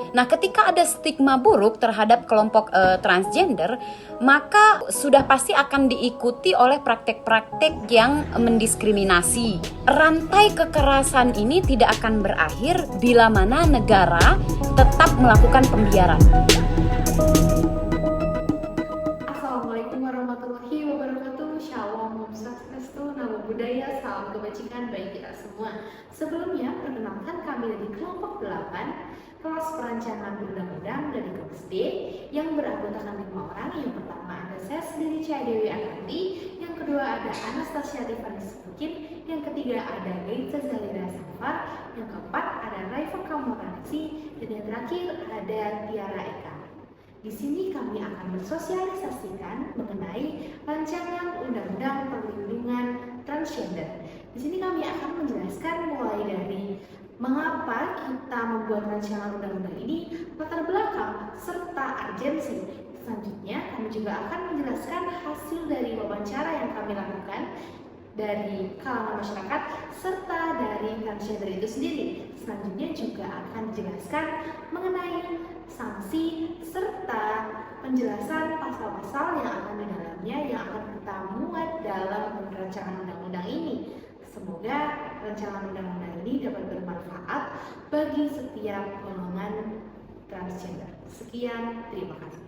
Nah, ketika ada stigma buruk terhadap kelompok transgender, maka sudah pasti akan diikuti oleh praktek-praktek yang mendiskriminasi. Rantai kekerasan ini tidak akan berakhir bila mana negara tetap melakukan pembiaran. Assalamualaikum warahmatullahi wabarakatuh. Shalom, Om Swastiastu, Namo Buddhaya, salam kebajikan bagi kita semua. Sebelumnya, perkenalkan kami dari kelompok 8 kelas perancangan undang-undang dari kelas D yang beranggotakan 5 orang. Yang pertama ada saya sendiri, Cia Dewi Akanti. Yang kedua ada Anastasia Tiffany Subukin. Yang ketiga ada Gaiza Zalira Safar. Yang keempat ada Raifa Kamuransi. Dan yang terakhir ada Tiara Eka. Di sini kami akan bersosialisasikan mengenai rancangan undang-undang perlindungan transgender. Di sini kami akan menjelaskan mulai dari mengapa kita membuat rancangan undang-undang ini, latar belakang, serta urgensi. Selanjutnya, kami juga akan menjelaskan hasil dari wawancara yang kami lakukan dari kalangan masyarakat, serta dari transgender itu sendiri. Selanjutnya juga akan dijelaskan mengenai sanksi, serta penjelasan pasal-pasal yang akan di dalamnya yang akan kita muat dalam rancangan undang-undang ini. Semoga rancangan undang-undang ini dapat bermanfaat bagi setiap golongan transgender. Sekian, terima kasih.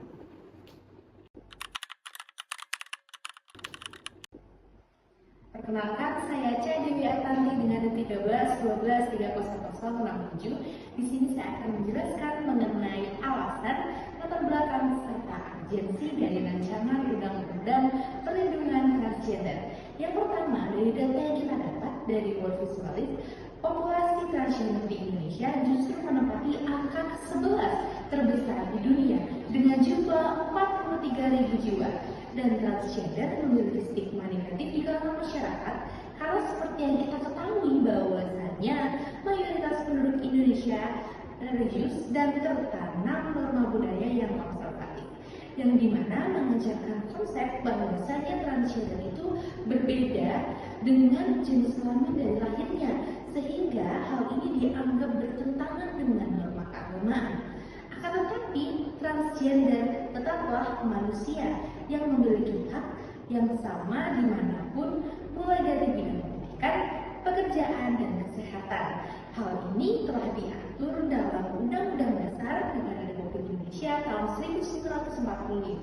Perkenalkan, saya Cia Dewi Akanti dengan 13-12-30-067. Di sini saya akan menjelaskan mengenai alasan, latar belakang, serta urgensi dari rancangan undang-undang perlindungan transgender. Yang pertama, dari data yang kita dapat dari World Visualis, populasi transgender di Indonesia justru menempati angka 11 terbesar di dunia dengan jumlah 43.000 jiwa. Dan transgender memiliki stigma negatif di kalangan masyarakat karena seperti yang kita ketahui bahwasannya mayoritas penduduk Indonesia religius dan tertanam norma budaya yang konservatif, yang dimana mengajarkan konsep bahwasannya transgender itu berbeda dengan jenis kelamin dari lahirnya, sehingga hal ini dianggap bertentangan dengan norma keagamaan. Akan tetapi, transgender tetaplah manusia yang memiliki hak yang sama dimanapun, mulai dari bidang pendidikan, pekerjaan, dan kesehatan. Hal ini telah diatur dalam Undang-Undang Dasar Negara Republik Indonesia tahun 1945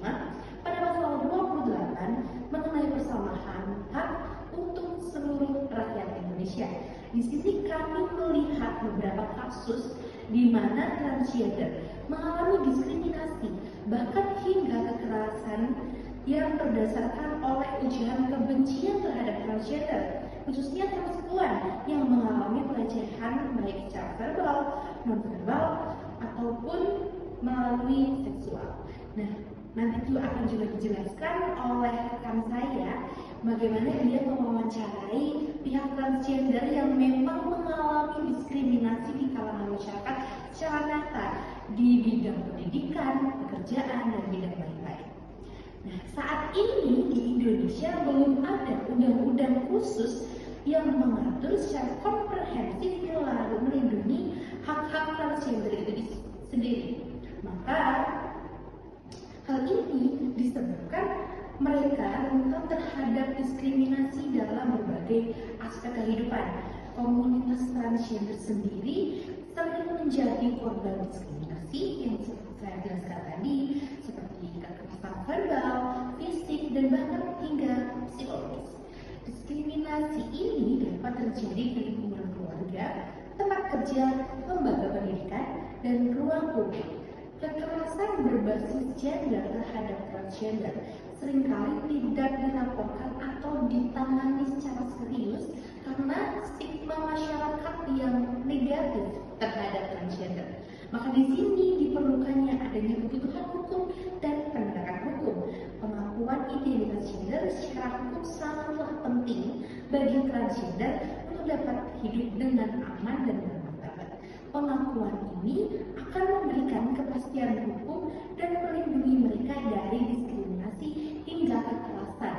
pada pasal 28 mengenai persamaan hak untuk seluruh rakyat Indonesia. Di sini kami melihat beberapa kasus di mana transgender mengalami diskriminasi, bahkan hingga kekerasan yang berdasarkan oleh ujaran kebencian terhadap transgender, khususnya transpuan yang mengalami pelecehan baik secara verbal, non-verbal, ataupun melalui seksual. Nah, nanti itu akan juga dijelaskan oleh rekan saya bagaimana dia mewawancarai pihak transgender yang memang mengalami diskriminasi di kalangan masyarakat secara nyata di bidang pendidikan, pekerjaan, dan bidang lain-lain. Nah, saat ini di Indonesia belum ada undang-undang khusus yang mengatur secara komprehensif lalu melindungi hak-hak transgender itu sendiri. Maka hal ini disebabkan mereka rentan terhadap diskriminasi dalam berbagai aspek kehidupan. Komunitas transgender sendiri sering menjadi korban diskriminasi yang seperti saya jelaskan tadi, kekerasan verbal, fisik, dan bahkan hingga psikologis. Diskriminasi ini dapat terjadi di lingkungan keluarga, tempat kerja, lembaga pendidikan, dan ruang publik. Kekerasan berbasis gender terhadap transgender seringkali tidak dilaporkan atau ditangani secara serius karena stigma masyarakat yang negatif terhadap transgender. Maka di sini diperlukannya adanya kebutuhan hukum dan penegakan hukum. Pengakuan identitas gender secara hukum sangatlah penting bagi transgender untuk dapat hidup dengan aman dan bermartabat. Pengakuan ini akan memberikan kepastian hukum dan melindungi mereka dari diskriminasi hingga kekerasan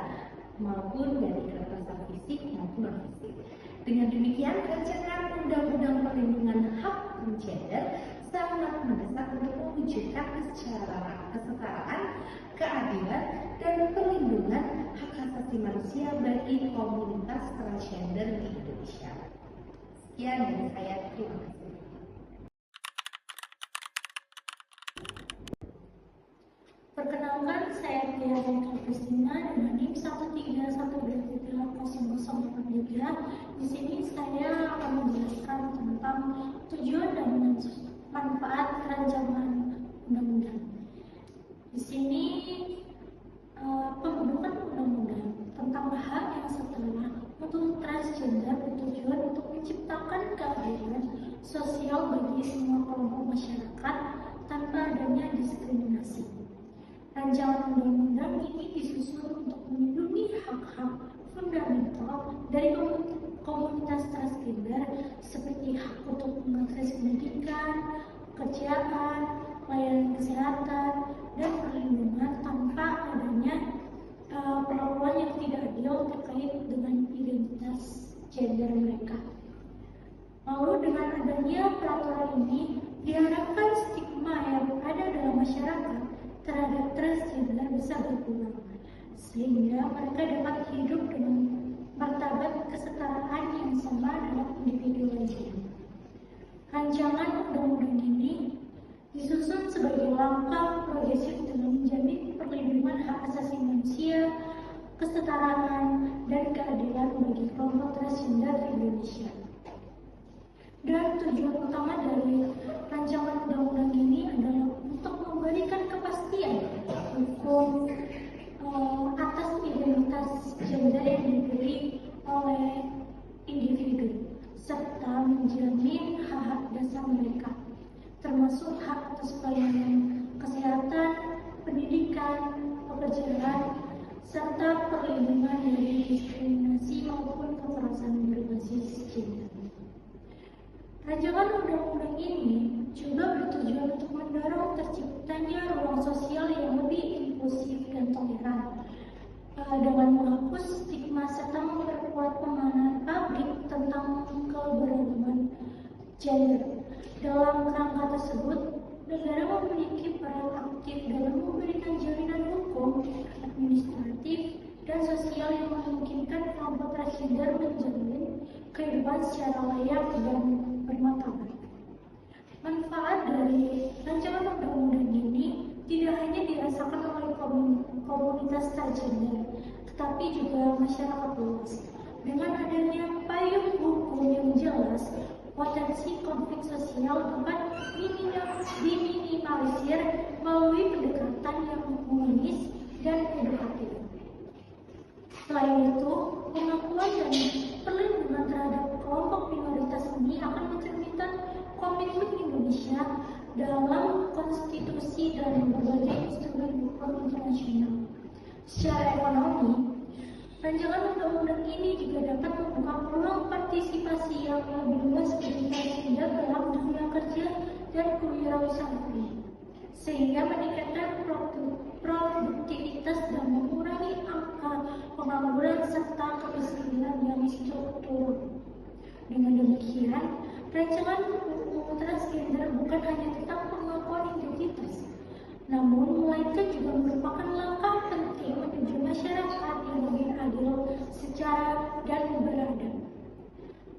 maupun dari kekerasan fisik maupun non-fisik. Dengan demikian, rancangan Undang-Undang Perlindungan Hak Transgender sangat mendesak untuk mewujudkan kesetaraan, keadilan, dan perlindungan hak asasi manusia bagi komunitas transgender di Indonesia. Sekian dari saya, terima kasih. Perkenalkan, saya Tia Kristina dengan NIM 131230083. Di sini saya akan menjelaskan tentang tujuan dan manfaat rancangan undang-undang. Di sini pembentukan undang-undang tentang hak yang setara untuk transgender bertujuan untuk menciptakan keadilan sosial bagi semua kelompok masyarakat tanpa adanya diskriminasi. Rancangan undang-undang ini disusun untuk melindungi hak-hak fundamental dari komunitas transgender seperti hak untuk mengakses pendidikan, pekerjaan, layanan kesehatan, dan perlindungan tanpa adanya perlakuan yang tidak adil terkait dengan identitas gender mereka. Lalu dengan adanya peraturan ini diharapkan stigma yang ada dalam masyarakat terhadap transgender bisa berkurang, sehingga mereka dapat hidup dengan martabat kesetaraan yang sama dengan individu lainnya. Rancangan undang-undang ini disusun sebagai langkah progresif dalam menjamin perlindungan hak asasi manusia, kesetaraan, dan keadilan bagi kelompok transgender di Indonesia. Dan tujuan utama dari rancangan undang-undang ini adalah untuk memberikan kepastian hukum atas identitas gender yang diberi oleh individu, serta menjamin hak-hak dasar mereka, termasuk hak atas pelayanan kesehatan, pendidikan, pekerjaan, serta perlindungan dari diskriminasi maupun kekerasan berbasis gender. Rancangan undang-undang ini juga bertujuan untuk mendorong terciptanya ruang sosial yang lebih inklusif dan toleran dengan menghapus stigma serta memperkuat pemahaman publik tentang keberagaman gender. Dalam kerangka tersebut, negara memiliki peran aktif dalam memberikan jaminan hukum, administratif, dan sosial yang memungkinkan kelompok transgender menjalin kehidupan secara layak dan bermartabat. Manfaat dari rancangan undang-undang ini tidak hanya dirasakan oleh komunitas transgender, tetapi juga masyarakat luas. Dengan adanya payung hukum yang jelas, potensi konflik sosial dapat diminimalisir melalui pendekatan yang humanis dan edukatif. Selain itu, pengakuan dan perlindungan terhadap kelompok minoritas ini akan mencerminkan komitmen Indonesia dalam konstitusi dan berbagai instrumen hukum internasional. Secara ekonomi, rancangan undang-undang ini juga dapat membuka peluang partisipasi yang lebih luas bagi transgender dalam dunia kerja dan kewirausahaan, sehingga meningkatkan produktivitas dan mengurangi angka pengangguran serta kemiskinan yang struktural. Dengan demikian, rancangan UU transgender bukan hanya tentang pengakuan identitas, namun melainkan juga merupakan langkah penting menuju masyarakat yang lebih adil secara dan beradab.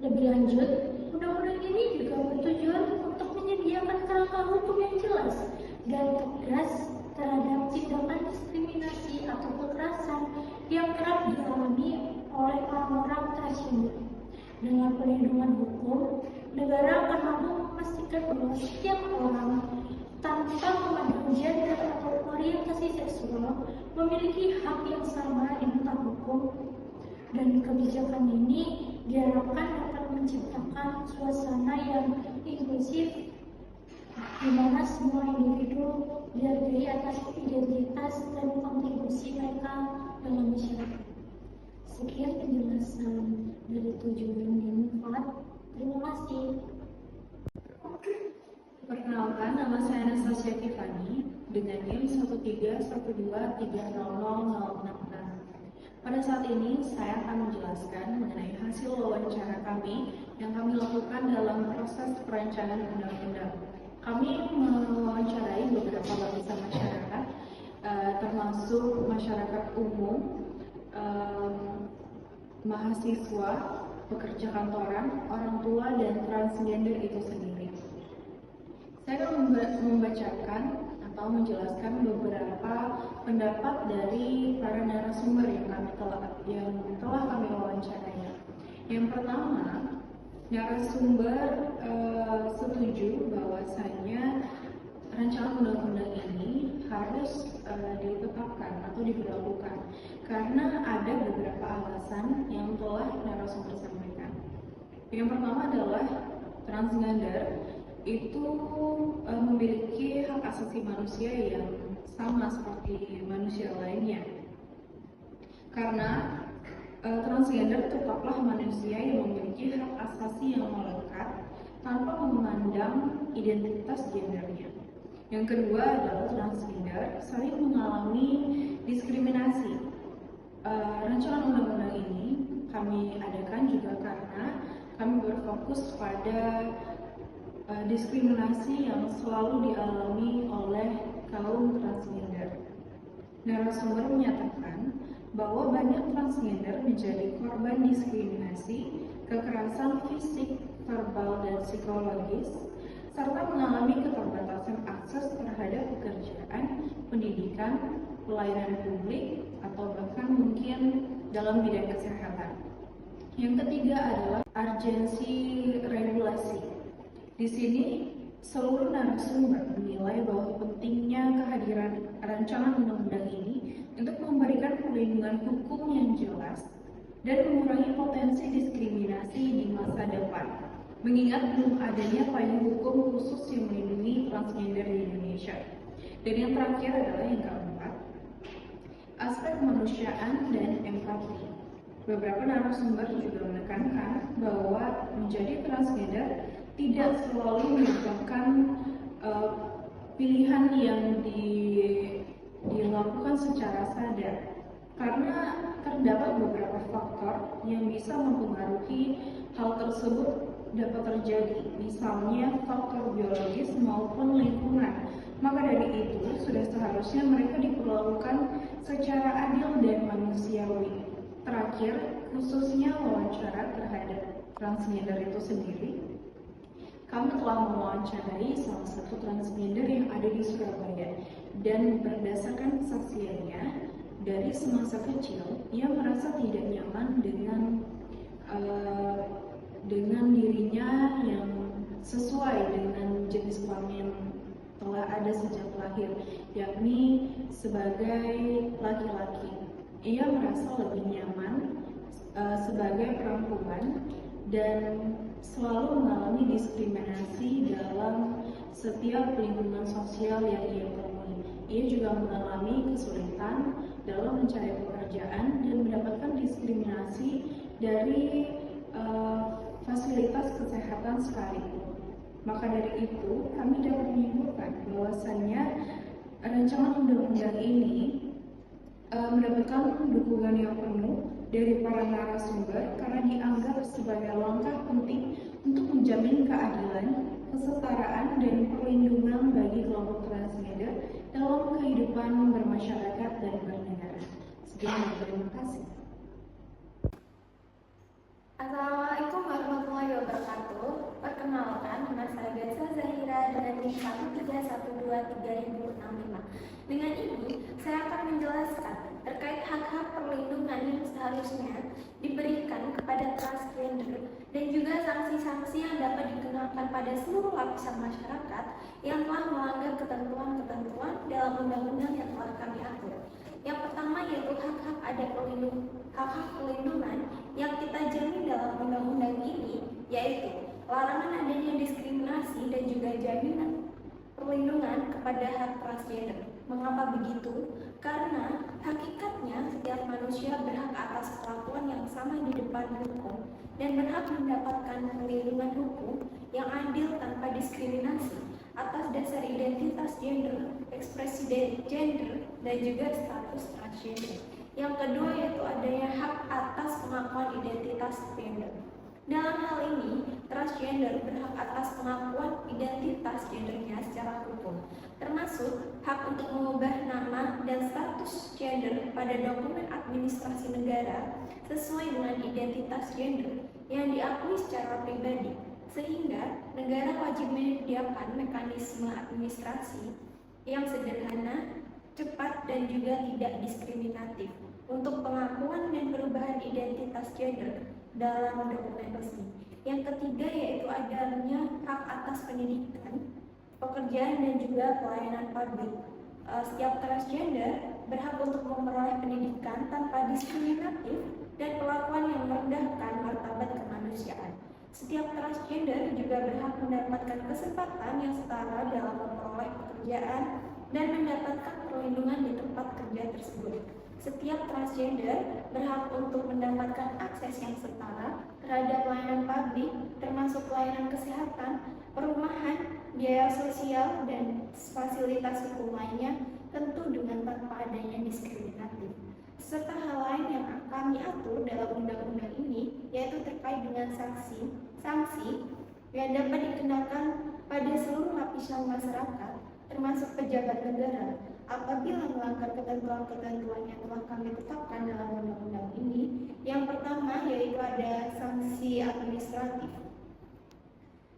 Lebih lanjut, undang-undang ini juga bertujuan untuk menyediakan kerangka hukum yang jelas dan tegas terhadap tindakan atau kekerasan yang kerap dialami oleh orang-orang transgender. Dengan perlindungan hukum, negara akan mampu memastikan bahwa setiap orang tanpa memandang gender atau orientasi seksual memiliki hak yang sama di mata hukum, dan kebijakan ini diharapkan dapat menciptakan suasana yang inklusif di mana semua individu dihargai atas identitas dan kontribusi mereka dalam masyarakat. Sekian penjelasan dari tujuan dan manfaat. Terima kasih. Perkenalkan, nama saya Anastasia Tiffany dengan NIM 13123000066. Pada saat ini, saya akan menjelaskan mengenai hasil wawancara kami yang kami lakukan dalam proses perancangan undang-undang. Kami mewawancarai beberapa lapisan masyarakat, termasuk masyarakat umum, mahasiswa, pekerja kantoran, orang tua, dan transgender itu sendiri. Saya akan membacakan atau menjelaskan beberapa pendapat dari para narasumber yang telah kami wawancarai. Yang pertama, narasumber setuju bahwasanya rancangan undang-undang ini harus ditetapkan atau diberlakukan karena ada beberapa alasan yang telah narasumber sampaikan. Yang pertama adalah transgender itu memiliki hak asasi manusia yang sama seperti manusia lainnya. Karena transgender tetaplah manusia yang memiliki hak asasi yang melekat tanpa memandang identitas gendernya. Yang kedua adalah transgender sering mengalami diskriminasi. Rancangan undang-undang ini kami adakan juga karena kami berfokus pada diskriminasi yang selalu dialami oleh kaum transgender. Narasumber menyatakan bahwa banyak transgender menjadi korban diskriminasi, kekerasan fisik, verbal, dan psikologis, serta mengalami keterbatasan akses terhadap pekerjaan, pendidikan, pelayanan publik, atau bahkan mungkin dalam bidang kesehatan. Yang ketiga adalah urgensi regulasi. Di sini, seluruh narasumber menilai bahwa pentingnya kehadiran rancangan undang-undang ini untuk memberikan perlindungan hukum yang jelas dan mengurangi potensi diskriminasi di masa depan, mengingat belum adanya payung hukum khusus yang melindungi transgender di Indonesia. Dan yang terakhir adalah yang keempat, aspek kemanusiaan dan empati. Beberapa narasumber juga menekankan bahwa menjadi transgender tidak selalu merupakan pilihan yang dilakukan secara sadar, karena terdapat beberapa faktor yang bisa mempengaruhi hal tersebut dapat terjadi, misalnya faktor biologis maupun lingkungan. Maka dari itu, sudah seharusnya mereka diperlakukan secara adil dan manusiawi. Terakhir, khususnya wawancara terhadap transgender itu sendiri, kami telah mewawancarai salah satu transgender yang ada di Surabaya, dan berdasarkan kesaksiannya, dari semasa kecil ia merasa tidak nyaman dengan dirinya yang sesuai dengan jenis kelamin telah ada sejak lahir, yakni sebagai laki-laki. Ia merasa lebih nyaman sebagai perempuan dan selalu mengalami diskriminasi dalam setiap lingkungan sosial yang ia temui. Ia juga mengalami kesulitan dalam mencari pekerjaan dan mendapatkan diskriminasi dari fasilitas kesehatan sekalipun. Maka dari itu, kami dapat menyimpulkan bahwasannya rancangan undang-undang ini mendapatkan dukungan yang penuh dari para narasumber karena dianggap sebagai langkah penting untuk menjamin keadilan, kesetaraan, dan perlindungan bagi kelompok transgender dalam kehidupan bermasyarakat dan bernegara. Sekian, terima kasih. Assalamualaikum warahmatullahi wabarakatuh. Perkenalkan, nama saya Gaza Zahira dengan NIM 131230065. Dengan ini, saya akan menjelaskan perlindungan yang seharusnya diberikan kepada transgender dan juga sanksi-sanksi yang dapat dikenakan pada seluruh lapisan masyarakat yang telah melanggar ketentuan-ketentuan dalam undang-undang yang telah kami atur. Yang pertama yaitu hak-hak perlindungan yang kita jamin dalam undang-undang ini, yaitu larangan adanya diskriminasi dan juga jaminan perlindungan kepada hak transgender. Mengapa begitu? Karena hakikatnya setiap manusia berhak atas perlakuan yang sama di depan hukum dan berhak mendapatkan perlindungan hukum yang adil tanpa diskriminasi atas dasar identitas gender, ekspresi gender, dan juga status transgender. Yang kedua yaitu adanya hak atas pengakuan identitas gender. Dalam hal ini, transgender berhak atas pengakuan identitas gendernya secara hukum, termasuk hak untuk mengubah nama dan status gender pada dokumen administrasi negara sesuai dengan identitas gender yang diakui secara pribadi, sehingga negara wajib menyediakan mekanisme administrasi yang sederhana, cepat, dan juga tidak diskriminatif untuk pengakuan dan perubahan identitas gender dalam dokumen resmi. Yang ketiga yaitu adanya hak atas pendidikan, pekerjaan, dan juga pelayanan publik. Setiap transgender berhak untuk memperoleh pendidikan tanpa diskriminatif dan perlakuan yang merendahkan martabat kemanusiaan. Setiap transgender juga berhak mendapatkan kesempatan yang setara dalam memperoleh pekerjaan dan mendapatkan perlindungan di tempat kerja tersebut. Setiap transgender berhak untuk mendapatkan akses yang setara terhadap pelayanan publik, termasuk pelayanan kesehatan, perumahan, biaya sosial, dan fasilitas hukum lainnya, tentu dengan tanpa adanya diskriminatif. Serta hal lain yang kami atur dalam undang-undang ini, yaitu terkait dengan sanksi yang dapat dikenakan pada seluruh lapisan masyarakat, termasuk pejabat negara, apabila melanggar ketentuan-ketentuan yang telah kami tetapkan dalam undang-undang ini. Yang pertama yaitu ada sanksi administratif.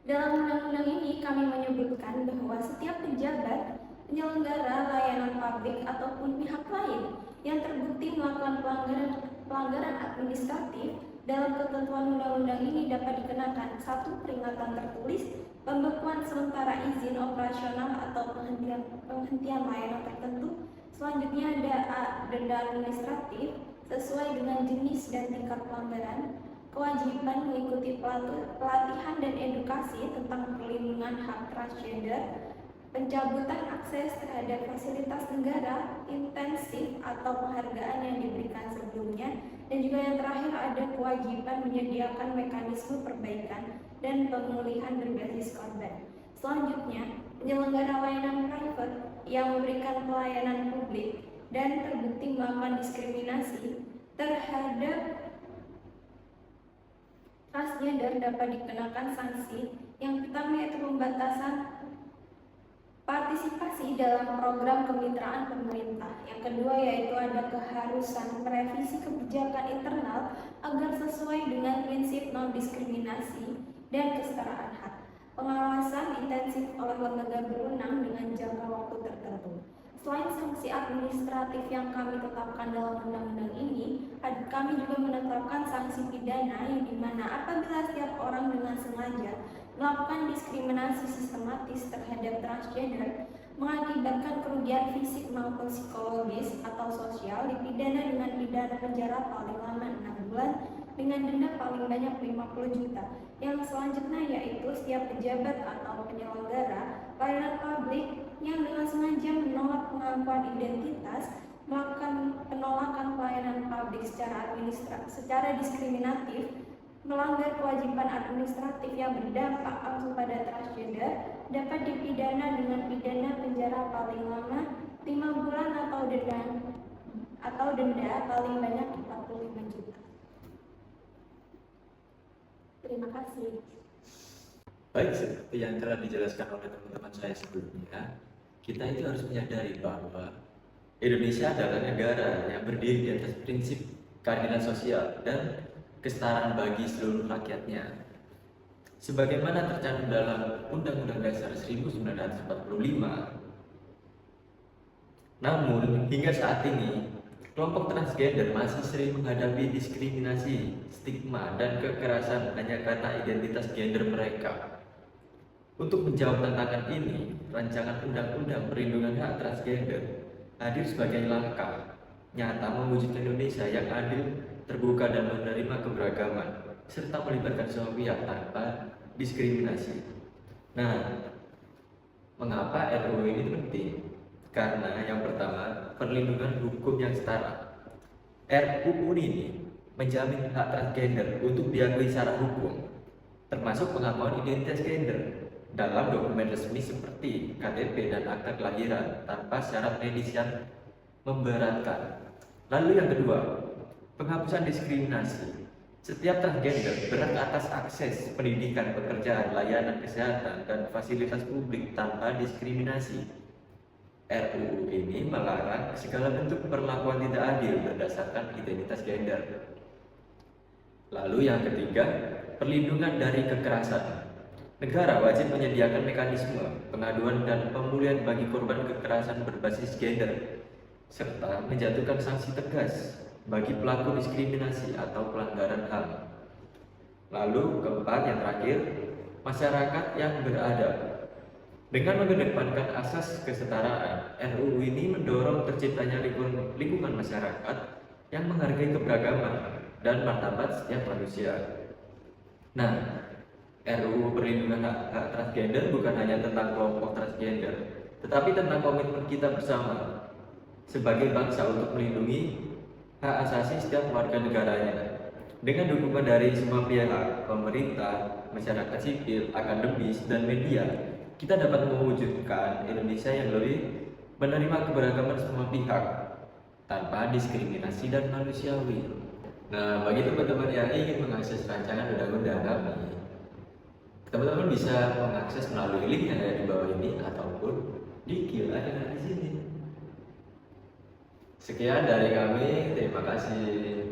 Dalam undang-undang ini kami menyebutkan bahwa setiap pejabat, penyelenggara layanan publik ataupun pihak lain yang terbukti melakukan pelanggaran administratif dalam ketentuan undang-undang ini dapat dikenakan 1. Peringatan tertulis, pembekuan sementara izin operasional atau penghentian layanan tertentu. Selanjutnya ada denda administratif sesuai dengan jenis dan tingkat pelanggaran, kewajiban mengikuti pelatihan dan edukasi tentang perlindungan hak transgender, pencabutan akses terhadap fasilitas negara intensif atau penghargaan yang diberikan sebelumnya, dan juga yang terakhir ada kewajiban menyediakan mekanisme perbaikan dan pemulihan berbasis korban. Selanjutnya, penyelenggara layanan private yang memberikan pelayanan publik dan terbukti melakukan diskriminasi terhadap transgender dapat dikenakan sanksi. Yang pertama yaitu pembatasan partisipasi dalam program kemitraan pemerintah. Yang kedua yaitu ada keharusan merevisi kebijakan internal agar sesuai dengan prinsip non-diskriminasi dan kesetaraan hak. Pengawasan intensif oleh lembaga berwenang dengan jangka waktu tertentu. Selain sanksi administratif yang kami tetapkan dalam undang-undang ini, kami juga menetapkan sanksi pidana yang dimana apabila setiap orang dengan sengaja melakukan diskriminasi sistematis terhadap transgender mengakibatkan kerugian fisik maupun psikologis atau sosial, dipidana dengan pidana penjara paling lama 6 bulan dengan denda paling banyak 50 juta. Yang selanjutnya yaitu setiap pejabat atau penyelenggara pelayanan publik yang dengan sengaja menolak pengakuan identitas, melakukan penolakan pelayanan publik secara diskriminatif, melanggar kewajiban administratif yang berdampak langsung pada transgender, dapat dipidana dengan pidana penjara paling lama 5 bulan atau denda paling banyak 45 juta. Terima kasih. Baik, seperti yang telah dijelaskan oleh teman-teman saya sebelumnya, kita itu harus menyadari bahwa Indonesia adalah negara yang berdiri di atas prinsip keadilan sosial dan kesetaraan bagi seluruh rakyatnya. Sebagaimana tercantum dalam Undang-Undang Dasar 1945. Namun, hingga saat ini, kelompok transgender masih sering menghadapi diskriminasi, stigma, dan kekerasan hanya karena identitas gender mereka. Untuk menjawab tantangan ini, rancangan Undang-Undang Perlindungan Hak Transgender hadir sebagai langkah nyata mewujudkan Indonesia yang adil, terbuka, dan menerima keberagaman, serta melibatkan semua pihak tanpa diskriminasi. Nah, mengapa RUU ini penting? Karena yang pertama, perlindungan hukum yang setara. RUU ini menjamin hak transgender untuk diakui secara hukum, termasuk pengakuan identitas gender dalam dokumen resmi seperti KTP dan akta kelahiran tanpa syarat medis yang memberatkan. Lalu yang kedua, penghapusan diskriminasi. Setiap transgender berhak atas akses pendidikan, pekerjaan, layanan kesehatan, dan fasilitas publik tanpa diskriminasi. RUU ini melarang segala bentuk perlakuan tidak adil berdasarkan identitas gender. Lalu yang ketiga, perlindungan dari kekerasan. Negara wajib menyediakan mekanisme pengaduan dan pemulihan bagi korban kekerasan berbasis gender, serta menjatuhkan sanksi tegas bagi pelaku diskriminasi atau pelanggaran HAM. Lalu keempat, yang terakhir, masyarakat yang beradab. Dengan mengedepankan asas kesetaraan, RUU ini mendorong terciptanya lingkungan masyarakat yang menghargai keberagaman dan martabat setiap manusia. Nah, RUU Perlindungan Hak Transgender bukan hanya tentang kelompok transgender, tetapi tentang komitmen kita bersama sebagai bangsa untuk melindungi hak asasi setiap warga negaranya. Dengan dukungan dari semua pihak, pemerintah, masyarakat sipil, akademis, dan media, kita dapat mewujudkan Indonesia yang lebih menerima keberagaman semua pihak tanpa diskriminasi dan manusiawi. Nah, bagi teman-teman yang ingin mengakses rancangan undang-undang kami, teman-teman bisa mengakses melalui link yang ada di bawah ini ataupun di QR yang ada di sini. Sekian dari kami, terima kasih.